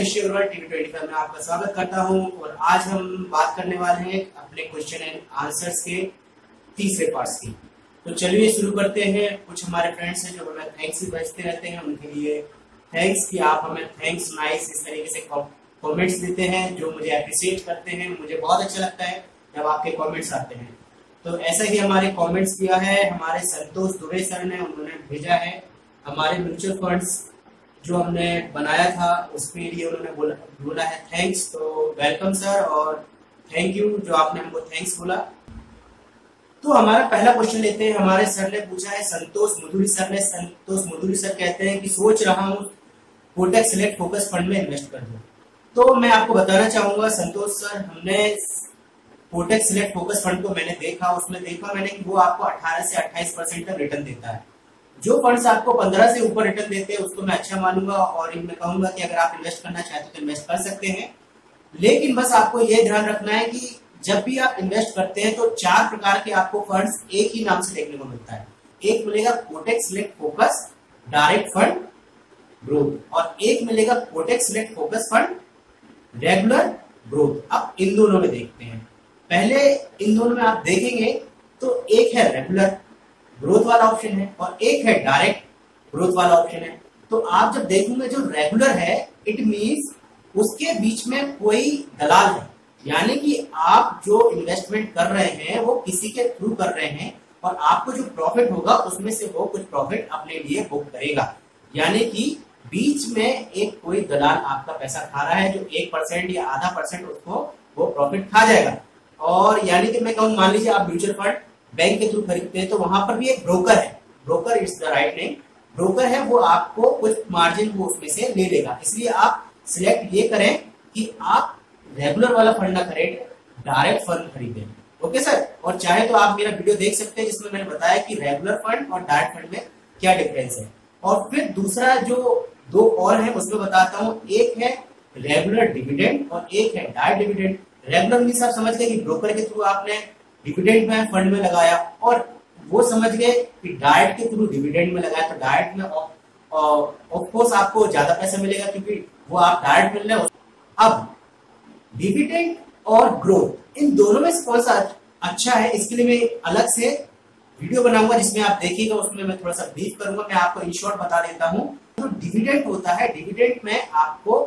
Rishi Agarwal TV25 में आपका स्वागत करता हूं और आज हम बात करने वाले हैं अपने क्वेश्चन एंड आंसर्स के तीसरे पार्ट की। तो चलिए शुरू करते हैं। कुछ हमारे फ्रेंड्स हैं जो हमें थैंक्स भी भेजते रहते हैं, उनके लिए थैंक्स कि आप हमें थैंक्स नाइस इस तरीके से कमेंट्स देते हैं जो मुझे अप्रिशिएट करते हैं। मुझे बहुत अच्छा लगता है जब आपके कमेंट्स आते हैं। तो ऐसा ही हमारे कमेंट्स किया है हमारे संतोष दुबे सर ने, उन्होंने भेजा है हमारे म्यूचुअल फंड्स जो हमने बनाया था उसके लिए उन्होंने बोला है थैंक्स। तो वेलकम सर और थैंक यू जो आपने हमको थैंक्स बोला। तो हमारा पहला क्वेश्चन लेते हैं। हमारे सर ने पूछा है संतोष मुदुरी सर ने। संतोष मुदुरी सर कहते हैं कि सोच रहा हूँ कोटक सिलेक्ट फोकस फंड में इन्वेस्ट कर दूं। तो मैं आपको बताना चाहूंगा संतोष सर, हमने कोटक सिलेक्ट फोकस फंड को मैंने देखा, उसमें देखा मैंने कि वो आपको 18 से 28% तक रिटर्न देता है। जो फंड्स आपको 15 से ऊपर रिटर्न देते हैं उसको मैं अच्छा मानूंगा और मैं कहूंगा कि अगर आप इन्वेस्ट करना चाहते हो तो इन्वेस्ट कर सकते हैं। लेकिन बस आपको ये ध्यान रखना है कि जब भी आप इन्वेस्ट करते हैं तो 4 प्रकार के आपको फंड्स एक ही नाम से देखने को मिलता है। एक मिलेगा Kotak select focus direct fund growth और एक मिलेगा Kotak select focus fund regular growth. अब इन दोनों में देखते हैं। पहले इन दोनों में आप देखेंगे तो एक है रेगुलर ग्रोथ वाला ऑप्शन है और एक है डायरेक्ट ग्रोथ वाला ऑप्शन है। तो आप जब देखोगे जो रेगुलर है इट मींस उसके बीच में कोई दलाल है, यानी कि आप जो इन्वेस्टमेंट कर रहे हैं वो किसी के थ्रू कर रहे हैं और आपको जो प्रॉफिट होगा उसमें से वो कुछ प्रॉफिट अपने लिए बुक करेगा। यानी कि बीच में एक कोई दलाल आपका पैसा खा रहा है जो 1% या आधा % उसको वो प्रॉफिट खा जाएगा। और यानी कि मैं कहूँ मान लीजिए आप म्यूचुअल फंड बैंक के थ्रू खरीदते हैं तो वहां पर भी एक ब्रोकर है, broker it's the write name, broker है, वो आपको कुछ मार्जिन वो उसमें से ले लेगा। इसलिए आप सिलेक्ट ये करें कि आप रेगुलर वाला फंड ना खरीदें, डायरेक्ट फंड खरीदें। Okay sir. और चाहे तो आप मेरा वीडियो देख सकते हैं जिसमें मैंने बताया कि रेगुलर फंड और डायरेक्ट फंड में क्या डिफरेंस है। और फिर दूसरा जो 2 और है उसमें बताता हूँ। एक है रेगुलर डिविडेंड और एक है डायरेक्ट डिविडेंड। रेगुलर मींस आप समझ गए कि ब्रोकर के थ्रू आपने डिविडेंड में फंड में लगाया और वो समझ गए कि डायरेक्ट के थ्रू डिविडेंड में लगाया। तो डायरेक्ट में ऑफ कोर्स आपको ज्यादा पैसा मिलेगा क्योंकि वो आप डायरेक्ट मिल रहे हो। अब डिविडेंड और ग्रोथ इन दोनों में से कौन सा अच्छा है इसके लिए मैं अलग से वीडियो बनाऊंगा जिसमें आप देखिएगा, उसमें मैं थोड़ा सा ब्रीफ करूंगा। मैं आपको इन शॉर्ट बता देता हूं। तो डिविडेंड होता है, डिविडेंड में आपको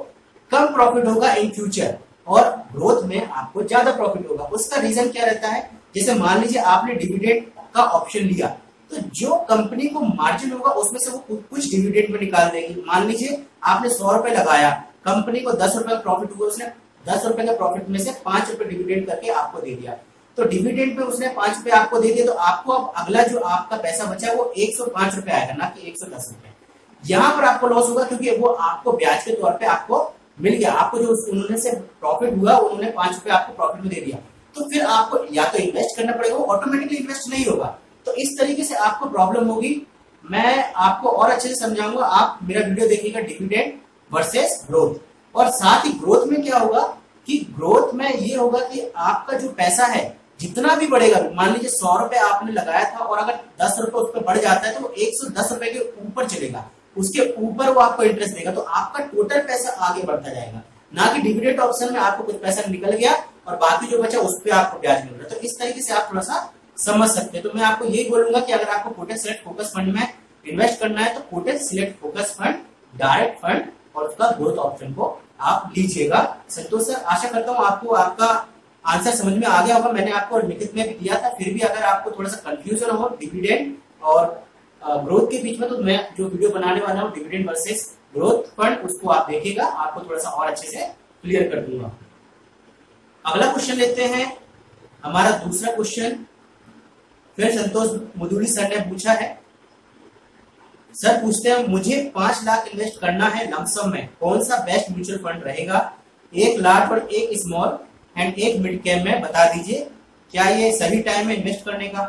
कम प्रॉफिट होगा इन फ्यूचर और ग्रोथ में आपको ज्यादा प्रॉफिट होगा। उसका रीजन क्या रहता है, जैसे मान लीजिए आपने डिविडेंड का ऑप्शन लिया तो जो कंपनी को मार्जिन होगा उसमें से वो कुछ डिविडेंड में निकाल देगी। मान लीजिए आपने 100 रुपए लगाया, कंपनी को 10 रुपए का प्रॉफिट हुआ, उसने 10 रुपए का प्रॉफिट में से 5 रुपए डिविडेंड करके आपको दे दिया। तो डिविडेंड में उसने 5 रुपए आपको दे दिया तो आपको अब अगला जो आपका पैसा बचा है वो 105 रुपए आएगा, ना कि 110 रुपए। यहाँ पर आपको लॉस होगा क्योंकि वो आपको ब्याज के तौर पर आपको मिल गया। आपको जो उन्होंने से प्रॉफिट हुआ उन्होंने 5 रुपए आपको प्रॉफिट में दे दिया। तो फिर आपको या तो इन्वेस्ट करना पड़ेगा, वो ऑटोमेटिकली इन्वेस्ट नहीं होगा। तो इस तरीके से आपको प्रॉब्लम होगी। मैं आपको और अच्छे से समझाऊंगा, आप मेरा वीडियो देखिएगा डिविडेंड वर्सेस ग्रोथ। और साथ ही ग्रोथ में क्या होगा कि ग्रोथ में ये होगा कि आपका जो पैसा है जितना भी बढ़ेगा, मान लीजिए 100 रुपए आपने लगाया था और अगर 10 रुपए उस पर बढ़ जाता है तो वो 110 रुपए के ऊपर चलेगा, उसके ऊपर वो आपको इंटरेस्ट देगा। तो आपका टोटल पैसा आगे बढ़ता जाएगा, ना कि डिविडेंड ऑप्शन में आपको कुछ पैसा निकल गया और बाकी जो बचा उस पर आपको ब्याज मिल रहा है। तो इस तरीके से आप थोड़ा सा समझ सकते हैं। तो मैं आपको यही बोलूंगा कि अगर आपको कोटक सिलेक्ट फोकस फंड में इन्वेस्ट करना है तो Kotak select focus fund direct fund और उसका ग्रोथ ऑप्शन को आप लीजिएगा। संतोष सर, आशा करता हूँ आपको आपका आंसर समझ में आ गया होगा। मैंने आपको लिखित में भी दिया था, फिर भी अगर आपको थोड़ा सा कंफ्यूजन हो डिविडेंड और ग्रोथ के बीच में तो मैं जो वीडियो बनाने वाला हूँ डिविडेंड वर्सेस ग्रोथ फंड उसको आप देखिएगा, आपको थोड़ा सा और अच्छे से क्लियर कर दूंगा। अगला क्वेश्चन लेते हैं। हमारा दूसरा क्वेश्चन फिर संतोष मुदुरी सर ने पूछा है। सर पूछते हैं मुझे 5 लाख इन्वेस्ट करना है लमसम में, कौन सा बेस्ट म्यूचुअल फंड रहेगा? 1 लाख और 1 स्मॉल एंड 1 मिड कैप में बता दीजिए, क्या ये सही टाइम है इन्वेस्ट करने का?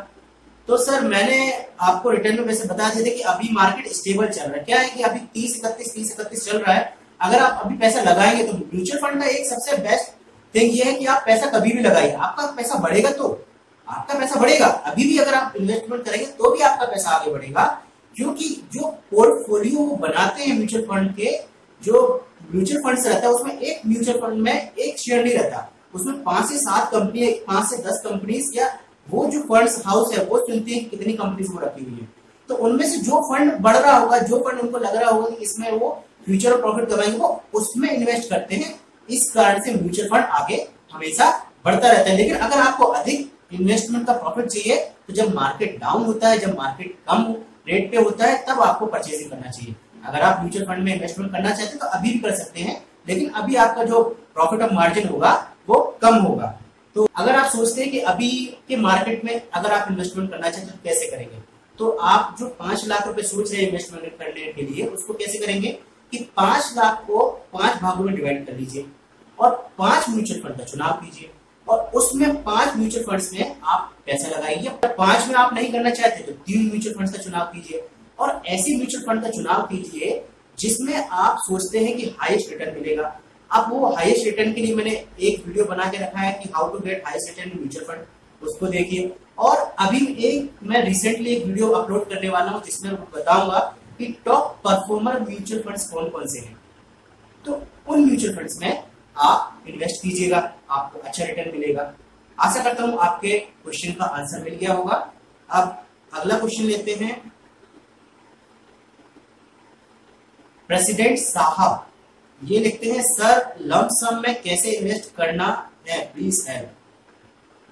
तो सर मैंने आपको रिटर्न में वैसे बता दिया था कि अभी मार्केट स्टेबल चल रहा है। क्या है कि अभी 30-31 चल रहा है। अगर आप अभी पैसा लगाएंगे तो म्यूचुअल फंड का एक सबसे बेस्ट थिंग ये है कि आप पैसा कभी भी लगाइए, आपका पैसा बढ़ेगा तो आपका पैसा बढ़ेगा। अभी भी अगर आप इन्वेस्टमेंट करेंगे तो भी आपका पैसा आगे बढ़ेगा, क्योंकि जो पोर्टफोलियो बनाते हैं म्यूचुअल फंड के जो म्यूचुअल फंड रहता है उसमें एक म्यूचुअल फंड में एक शेयर नहीं रहता, उसमें 5 से 7 कंपनी, 5 से 10 कंपनीज या वो जो फंड्स हाउस है वो चुनती है कितनी कंपनीज वो रखी हुई है। तो उनमें से जो फंड बढ़ रहा होगा, जो फंड उनको लग रहा होगा कि इसमें वो फ्यूचर और प्रॉफिट कमाएंगे, वो उसमें इन्वेस्ट करते हैं। इस कारण से म्यूचुअल फंड आगे हमेशा बढ़ता रहता है। लेकिन अगर आपको अधिक इन्वेस्टमेंट का प्रॉफिट चाहिए तो जब मार्केट डाउन होता है, जब मार्केट कम रेट पे होता है, तब आपको परचेजिंग करना चाहिए। अगर आप म्यूचुअल फंड में इन्वेस्टमेंट करना चाहते हैं तो अभी भी कर सकते हैं, लेकिन अभी आपका जो प्रॉफिट ऑफ मार्जिन होगा वो कम होगा। तो अगर आप सोचते हैं कि अभी के मार्केट में अगर आप इन्वेस्टमेंट करना चाहते हैं तो कैसे करेंगे, तो आप जो 5 लाख रुपए सोच रहे हैं इन्वेस्टमेंट करने के लिए, उसको कैसे करेंगे कि 5 लाख को 5 भागों में डिवाइड कर लीजिए और 5 म्यूचुअल फंड का चुनाव कीजिए और उसमें 5 म्यूचुअल फंड्स में आप पैसा लगाइए। 5 में आप नहीं करना चाहते तो 3 म्यूचुअल फंड्स का चुनाव कीजिए और ऐसी म्यूचुअल फंड का चुनाव कीजिए जिसमें आप सोचते हैं कि हाईएस्ट रिटर्न मिलेगा। अब वो हाईएस्ट रिटर्न के लिए मैंने एक वीडियो बना के रखा है कि how to get highest return in mutual fund, उसको देखिए। और अभी मैं रिसेंटली एक वीडियो अपलोड करने वाला हूं जिसमें बताऊंगा कि टॉप परफॉर्मर म्यूचुअल फंड्स कौन कौन से हैं। तो उन म्यूचुअल फंड्स में आप इन्वेस्ट कीजिएगा, आपको अच्छा रिटर्न मिलेगा। आशा करता हूं आपके क्वेश्चन का आंसर मिल गया होगा। अब अगला क्वेश्चन लेते हैं। प्रेसिडेंट साहब ये लिखते हैं, सर लंप सम में कैसे इन्वेस्ट करना है, प्लीज हेल्प।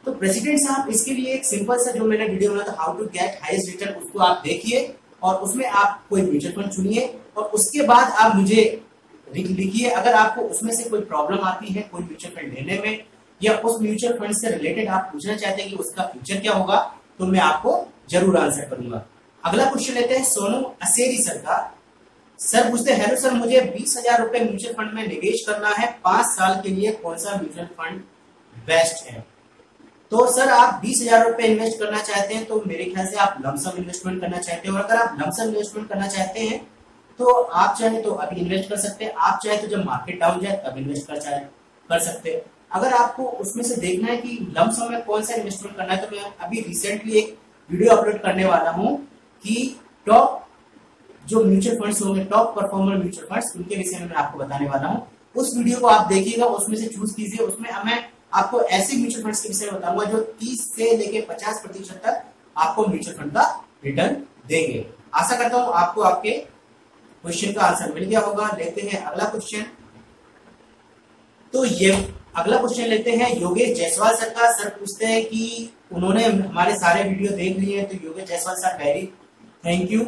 तो प्रेसिडेंट साहब इसके लिए एक सिंपल सा जो मैंने वीडियो बनाया था how to get highest return, उसको आप देखिए और उसमें आप कोई म्यूचुअल फंड चुनिए और उसके बाद आप मुझे लिखिए। अगर आपको उसमें से कोई प्रॉब्लम आती है कोई म्यूचुअल फंड लेने में या उस म्यूचुअल फंड से रिलेटेड आप पूछना चाहते हैं कि उसका फ्यूचर क्या होगा, तो मैं आपको जरूर आंसर करूंगा। अगला क्वेश्चन लेते हैं सोनू असेरी सर का। सर पूछते हैं, हेलो सर मुझे 20,000 रुपए म्यूचुअल फंड में निवेश करना है 5 साल के लिए, कौन सा म्यूचुअल फंड बेस्ट है। तो सर आप 20,000 रुपए इन्वेस्ट करना चाहते हैं तो मेरे ख्याल से आप लमसम इन्वेस्टमेंट करना चाहते हैं। और अगर आप लमसम इन्वेस्टमेंट करना चाहते हैं तो आप चाहे तो अभी इन्वेस्ट कर सकते हैं, आप चाहे तो जब मार्केट डाउन जाए तब इन्वेस्ट कर सकते हैं। अगर आपको उसमें से देखना है कि लमसम में कौन सा इन्वेस्टमेंट करना है तो मैं अभी रिसेंटली एक वीडियो अपलोड करने वाला हूँ कि टॉप जो म्यूचुअल फंड्स होंगे, टॉप परफॉर्मर म्यूचुअल फंड्स, उनके विषय में मैं आपको बताने वाला हूँ। उस वीडियो को आप देखिएगा, उसमें से चूज कीजिए। उसमें मैं आपको ऐसे म्यूचुअल फंड्स के विषय में बताऊंगा जो 30 से लेके 50% तक आपको म्यूचुअल फंड का रिटर्न देंगे। आशा करता हूँ आपको आपके क्वेश्चन का आंसर मिल गया होगा। लेते हैं अगला क्वेश्चन। तो ये अगला क्वेश्चन लेते हैं योगेश जायसवाल सर का। सर पूछते हैं कि उन्होंने हमारे सारे वीडियो देख लिए हैं, तो Yogesh Jaiswal sir very thank you,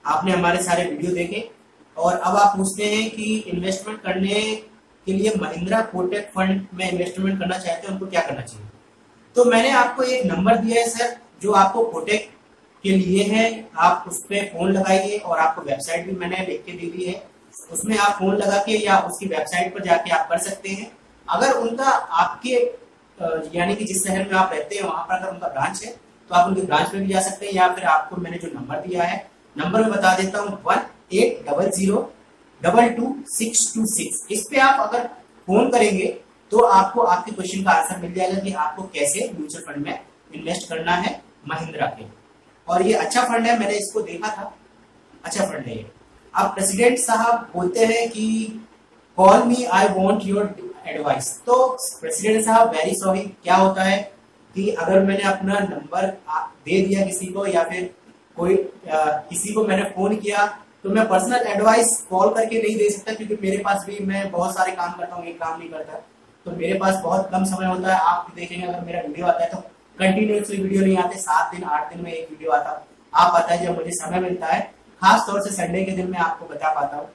आपने हमारे सारे वीडियो देखे। और अब आप पूछते हैं कि इन्वेस्टमेंट करने के लिए महिंद्रा कोटक फंड में इन्वेस्टमेंट करना चाहते हैं, उनको क्या करना चाहिए। तो मैंने आपको एक नंबर दिया है सर जो आपको कोटक के लिए है, आप उस पर फोन लगाइए और आपको वेबसाइट भी मैंने लिख के दे दी है, उसमें आप फोन लगा के या उसकी वेबसाइट पर जाके आप कर सकते हैं। अगर उनका आपके यानी कि जिस शहर में आप रहते हैं वहां पर अगर उनका ब्रांच है तो आप उनके ब्रांच में भी जा सकते हैं, या फिर आपको मैंने जो नंबर दिया है, नंबर में बता देता हूँ 1800222626। इस पे आप अगर फोन करेंगे तो आपको आपके क्वेश्चन का आंसर मिल जाएगा कि आपको कैसे म्यूचुअल फंड में इन्वेस्ट करना है महिंद्रा के। और ये अच्छा फंड है, मैंने इसको देखा था, अच्छा फंड है ये। अब प्रेसिडेंट साहब बोलते हैं कि call me I want your advice. तो प्रेसिडेंट साहब वेरी सॉरी, क्या होता है कि अगर मैंने अपना नंबर दे दिया किसी को या फिर कोई किसी को मैंने फोन किया तो मैं पर्सनल एडवाइस कॉल करके नहीं दे सकता, क्योंकि मेरे पास भी मैं बहुत सारे काम करता हूँ, एक काम नहीं करता, तो मेरे पास बहुत कम समय होता है। आप भी देखेंगे अगर मेरा वीडियो आता है तो कंटिन्यूसली वीडियो नहीं आते, 7 दिन 8 दिन में एक वीडियो आता। आप पता है जब मुझे समय मिलता है, खास तौर से संडे के दिन मैं आपको बता पाता हूँ।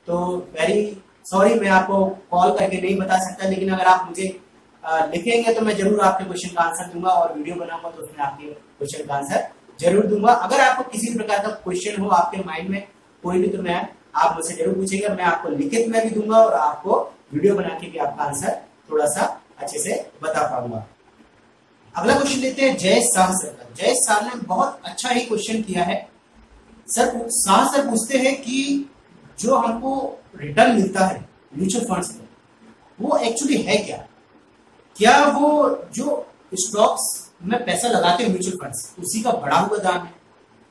तो वेरी सॉरी, मैं आपको कॉल करके नहीं बता सकता, लेकिन अगर आप मुझे लिखेंगे तो मैं जरूर आपके क्वेश्चन का आंसर दूंगा और वीडियो बनाऊंगा तो उसमें आपके क्वेश्चन का आंसर जरूर दूंगा। अगर आपको किसी भी प्रकार का क्वेश्चन हो आपके माइंड में कोई भी, तो मैं आप मुझसे जरूर पूछेगा, मैं आपको लिखित में भी दूंगा और आपको वीडियो बना के भी आपका आंसर थोड़ा सा अच्छे से बता पाऊंगा। अगला क्वेश्चन लेते हैं जय शाह सर का। जय शाह ने बहुत अच्छा ही क्वेश्चन किया है। सर शाह सर पूछते हैं कि जो हमको रिटर्न मिलता है म्यूचुअल फंड्स में वो एक्चुअली है क्या, क्या वो जो स्टॉक्स में पैसा लगाते हैं म्यूचुअल फंड्स उसी का बढ़ा हुआ दाम है।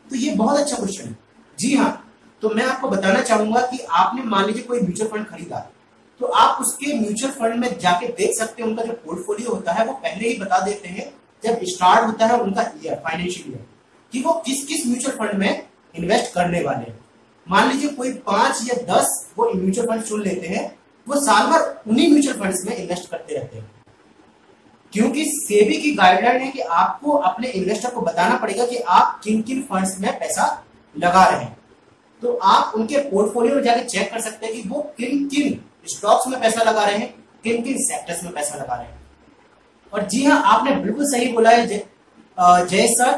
तो ये बहुत अच्छा क्वेश्चन है। जी हाँ, तो मैं आपको बताना चाहूंगा कि आपने मान लीजिए कोई म्यूचुअल फंड खरीदा, तो आप उसके म्यूचुअल फंड में जाके देख सकते हैं, उनका जो पोर्टफोलियो होता है वो पहले ही बता देते हैं जब स्टार्ट होता है उनका ईयर, फाइनेंशियल ईयर, कि वो किस किस म्यूचुअल फंड में इन्वेस्ट करने वाले हैं। मान लीजिए कोई 5 या 10 वो म्यूचुअल फंड चुन लेते हैं, वो साल भर उन्हीं म्यूचुअल फंड्स में इन्वेस्ट करते रहते हैं, क्योंकि सेबी की गाइडलाइन है कि आपको अपने इन्वेस्टर को बताना पड़ेगा कि आप किन किन फंड्स में पैसा लगा रहे हैं। तो आप उनके पोर्टफोलियो में जाके चेक कर सकते हैं कि वो किन किन स्टॉक्स में पैसा लगा रहे हैं, किन किन सेक्टर्स में पैसा लगा रहे हैं। और जी हाँ, आपने बिल्कुल सही बोला है जय सर,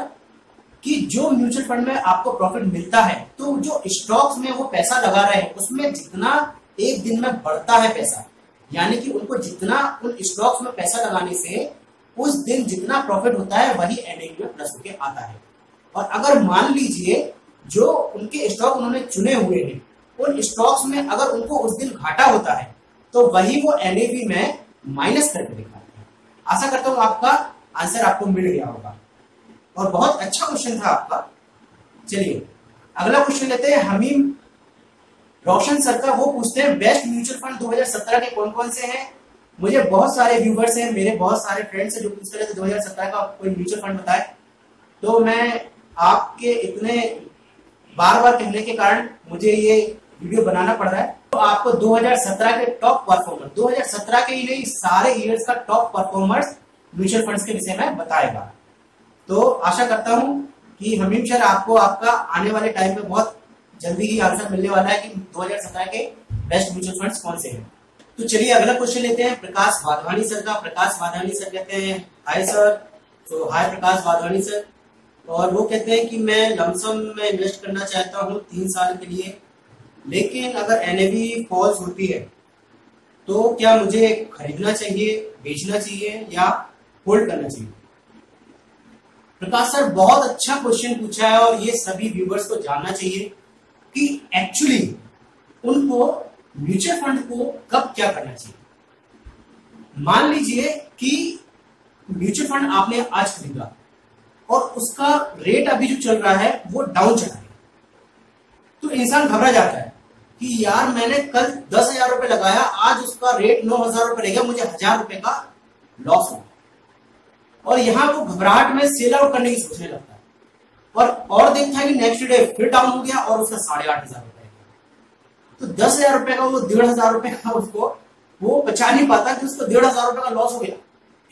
कि जो म्यूचुअल फंड में आपको प्रॉफिट मिलता है, तो जो स्टॉक्स में वो पैसा लगा रहे हैं उसमें जितना एक दिन में बढ़ता है पैसा, यानी कि उनको जितना उन स्टॉक्स में पैसा लगाने से उस दिन जितना प्रॉफिट होता है वही एनएवी में प्लस होके आता है। और अगर मान लीजिए जो उनके स्टॉक उन्होंने चुने हुए हैं, उन स्टॉक्स में अगर उनको उस दिन घाटा होता है तो वही वो एनएवी में माइनस करके दिखाते हैं। आशा करता हूं आपका आंसर आपको मिल गया होगा और बहुत अच्छा क्वेश्चन था आपका। चलिए अगला क्वेश्चन लेते हैं। हमीम रोशन सर का, वो पूछते हैं बेस्ट म्यूचुअल फंड 2017 के कौन कौन से हैं। मुझे बहुत सारे व्यूवर्स हैं, मेरे बहुत सारे फ्रेंड्स हैं जो पूछ रहे थे 2017 का कोई म्यूचुअल फंड बताए, तो मैं आपके इतने बार बार कहने के कारण मुझे ये वीडियो बनाना पड़ रहा है। तो आपको 2017 के टॉप परफॉर्मर, 2017 के ही नहीं सारे ईयर्स का टॉप परफॉर्मर्स म्यूचुअल फंड्स के विषय में बताएगा। तो आशा करता हूं कि हमीम सर आपको आपका आने वाले टाइम में बहुत जल्दी ही आंसर मिलने वाला है कि 2017 के बेस्ट म्यूचुअल फंड्स कौन से हैं। तो चलिए अगला क्वेश्चन लेते हैं प्रकाश वाधवानी सर का। प्रकाश वाधवानी सर कहते हैं हाय सर। तो हाय प्रकाश वाधवानी सर, और वो कहते हैं कि मैं लमसम में इन्वेस्ट करना चाहता हूँ 3 साल के लिए, लेकिन अगर एनएवी फॉल्स होती है तो क्या मुझे खरीदना चाहिए, बेचना चाहिए या होल्ड करना चाहिए। प्रकाश सर बहुत अच्छा क्वेश्चन पूछा है और ये सभी व्यूवर्स को जानना चाहिए कि एक्चुअली उनको म्यूचुअल फंड को कब क्या करना चाहिए। मान लीजिए कि म्यूचुअल फंड आपने आज खरीदा और उसका रेट अभी जो चल रहा है वो डाउन चला है, तो इंसान घबरा जाता है कि यार मैंने कल 10,000 रुपए लगाया, आज उसका रेट 9,000 रुपए रह गया, मुझे 1,000 रुपए का लॉस हो। और यहां वो घबराहट में सेल आउट करने की सोचने लगता है और देखता है कि नेक्स्ट डे फिर डाउन हो गया और उसका 8,500 रुपए। तो 10,000 रुपए का वो 1,500 रुपए का उसको वो बचा नहीं पाता कि उसको 1,500 रुपए का लॉस हो गया,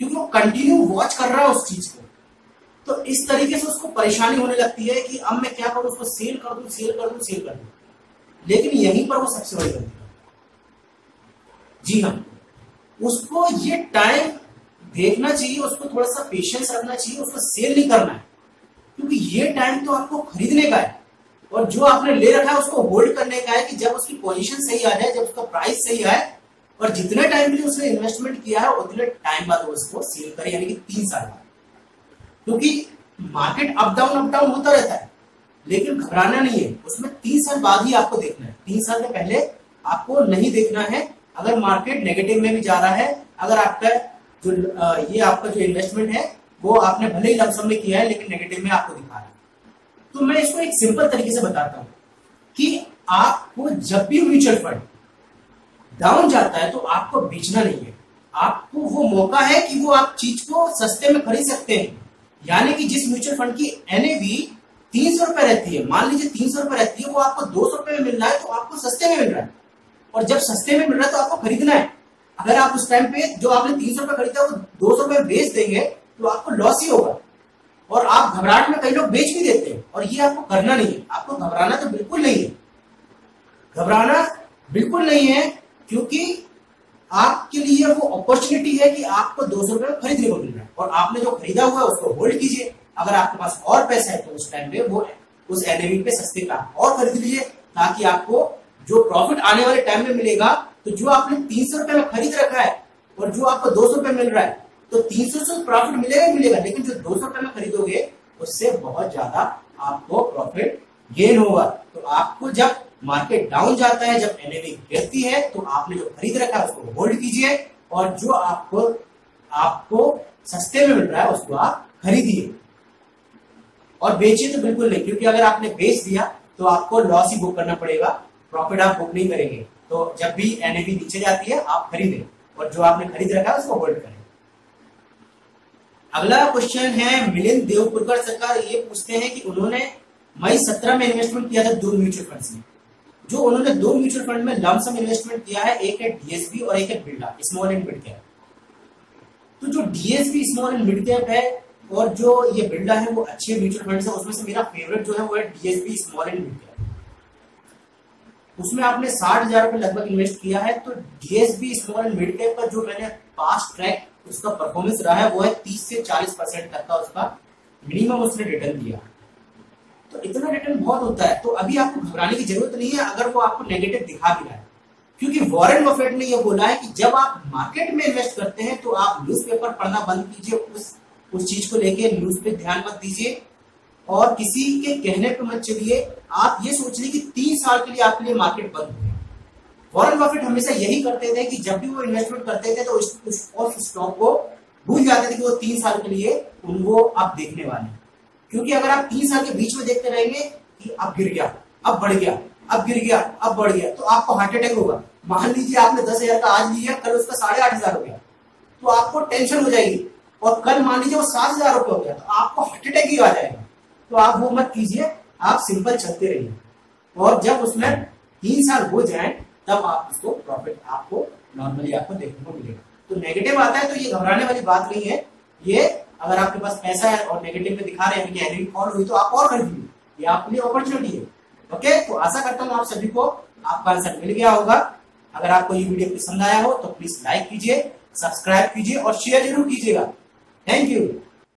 क्योंकि वो कंटिन्यू वॉच कर रहा है उस चीज को। तो इस तरीके से उसको परेशानी होने लगती है कि अब मैं क्या करूं, उसको सेल कर दूं, सेल कर दूं, सेल कर दूं। लेकिन यहीं पर वो सबसे बड़ी गलती है। जी हाँ, उसको ये टाइम देखना चाहिए, उसको थोड़ा सा पेशेंस रखना चाहिए, उसको सेल नहीं करना है, क्योंकि ये टाइम तो आपको खरीदने का है और जो आपने ले रखा है उसको होल्ड करने का है कि जब उसकी पोजीशन सही आ जाए, जब उसका प्राइस सही आए और जितने टाइम के लिए उसने इन्वेस्टमेंट किया है उतने टाइम बाद वो उसको सेल करे, यानी कि 3 साल बाद। क्योंकि मार्केट अप डाउन होता रहता है, लेकिन घबराना नहीं है, उसमें 3 साल बाद ही आपको देखना है। 3 साल से पहले आपको नहीं देखना है। अगर मार्केट नेगेटिव में भी जा रहा है, अगर आपका जो ये आपका जो इन्वेस्टमेंट है वो आपने भले ही लमसम में किया है लेकिन नेगेटिव में आपको दिखा रहा है, तो मैं इसको एक सिंपल तरीके से बताता हूं कि आपको जब भी म्यूचुअल फंड डाउन जाता है तो आपको बेचना नहीं है। आपको वो मौका है कि वो आप चीज को सस्ते में खरीद सकते हैं, यानी कि जिस म्यूचुअल फंड की एनएवी 300 रुपए रहती है, मान लीजिए 300 रुपए रहती है, वो आपको 200 रुपए में मिल रहा है तो आपको सस्ते में मिल रहा है। और जब सस्ते में मिल रहा है तो आपको खरीदना है। अगर आप उस टाइम पे जो आपने 300 रुपए खरीदा वो 200 रुपए में बेच देंगे तो आपको लॉस ही होगा। और आप घबराहट में कई लोग बेच भी देते हैं, और ये आपको करना नहीं है। आपको घबराना तो बिल्कुल नहीं है, घबराना बिल्कुल नहीं है, क्योंकि आपके लिए वो अपॉर्चुनिटी है कि आपको 200 रुपए में खरीदने को मिल रहा है और आपने जो खरीदा हुआ है उसको होल्ड कीजिए। अगर आपके पास और पैसा है तो उस टाइम पे वो उस एनएवी पे सस्ते का और खरीद लीजिए, ताकि आपको जो प्रॉफिट आने वाले टाइम में मिलेगा, तो जो आपने 300 रुपए में खरीद रखा है और जो आपको 200 रुपए मिल रहा है, तो 300 से प्रॉफिट मिलेगा ही मिलेगा, लेकिन जो 200 रुपए में खरीदोगे उससे बहुत ज्यादा आपको प्रॉफिट गेन होगा। तो आपको जब मार्केट डाउन जाता है, जब एनएवी गिरती है, तो आपने जो खरीद रखा है उसको होल्ड कीजिए और जो आपको सस्ते में मिल रहा है उसको आप खरीदिए और बेचिए तो बिल्कुल नहीं, क्योंकि अगर आपने बेच दिया तो आपको लॉस ही बुक करना पड़ेगा, प्रॉफिट आप बुक नहीं करेंगे। तो जब भी एनएवी नीचे जाती है आप खरीदें, और जो आपने खरीद रखा है उसको होल्ड करें। अगला क्वेश्चन है मिलिंद देवपुरकर सरकार ये पूछते हैं कि उन्होंने मई 17 में इन्वेस्टमेंट किया था 2 म्यूचुअल फंड्स में। जो उन्होंने 2 म्यूचुअल फंड में लमसम इन्वेस्टमेंट किया है, एक है डीएसबी और एक है Birla small and mid cap. तो जो DSB small and mid cap है और जो ये बिरला है वो अच्छे म्यूचुअल फंड्स है। उसमें से मेरा फेवरेट जो है वो है DSB small and mid cap. उसमें आपने 60,000 रुपए लगभग इन्वेस्ट किया है। तो DSB small and mid cap का जो मैंने पास्ट ट्रैक उसका परफॉर्मेंस रहा है वो है 30 से 40% तक का उसका मिनिमम उसने रिटर्न दिया। तो इतना रिटर्न बहुत होता है। तो अभी आपको घबराने की जरूरत नहीं है अगर वो आपको नेगेटिव दिखा भी रहा है, क्योंकि वॉरेन बफेट ने यह बोला है कि जब आप मार्केट में इन्वेस्ट करते हैं तो आप न्यूज़पेपर पढ़ना बंद कीजिए, उस चीज को लेके न्यूज पे ध्यान मत दीजिए और किसी के कहने पे मत चलिए। आप ये सोच लीजिए कि 3 साल के लिए आपके लिए मार्केट बंद हो गया। वॉरेन बफेट हमेशा यही करते थे कि जब भी वो इन्वेस्टमेंट करते थे तो उस स्टॉक को भूल जाते थे कि वो 3 साल के लिए उनको आप देखने वाले। क्योंकि अगर आप 3 साल के बीच में देखते रहेंगे कि अब गिर गया, अब बढ़ गया, अब गिर गया, अब बढ़ गया, तो आपको हार्ट अटैक होगा। मान लीजिए आपने 10,000 का आज लिया, कल उसका 8,500 हो गया, तो आपको टेंशन हो जाएगी। और कल मान लीजिए वो 7,000 रुपए हो गया, तो आपको हार्ट अटैक ही आ जाएगा। तो आप वो मत कीजिए, आप सिंपल चलते रहिए और जब उसमें 3 साल हो जाए तब आप उसको प्रॉफिट आपको नॉर्मली आपको देखने को मिलेगा। तो नेगेटिव आता है तो ये घबराने वाली बात नहीं है। ये अगर आपके पास पैसा है और नेगेटिव में दिखा रहे हैं कि एनएवी फॉल हुई तो आप और खरीदिए, ये आपके लिए अपॉर्चुनिटी है। ओके, तो आशा करता हूँ आप सभी को आपका आंसर मिल गया होगा। अगर आपको ये वीडियो पसंद आया हो तो प्लीज लाइक कीजिए, सब्सक्राइब कीजिए और शेयर जरूर कीजिएगा। Thank you.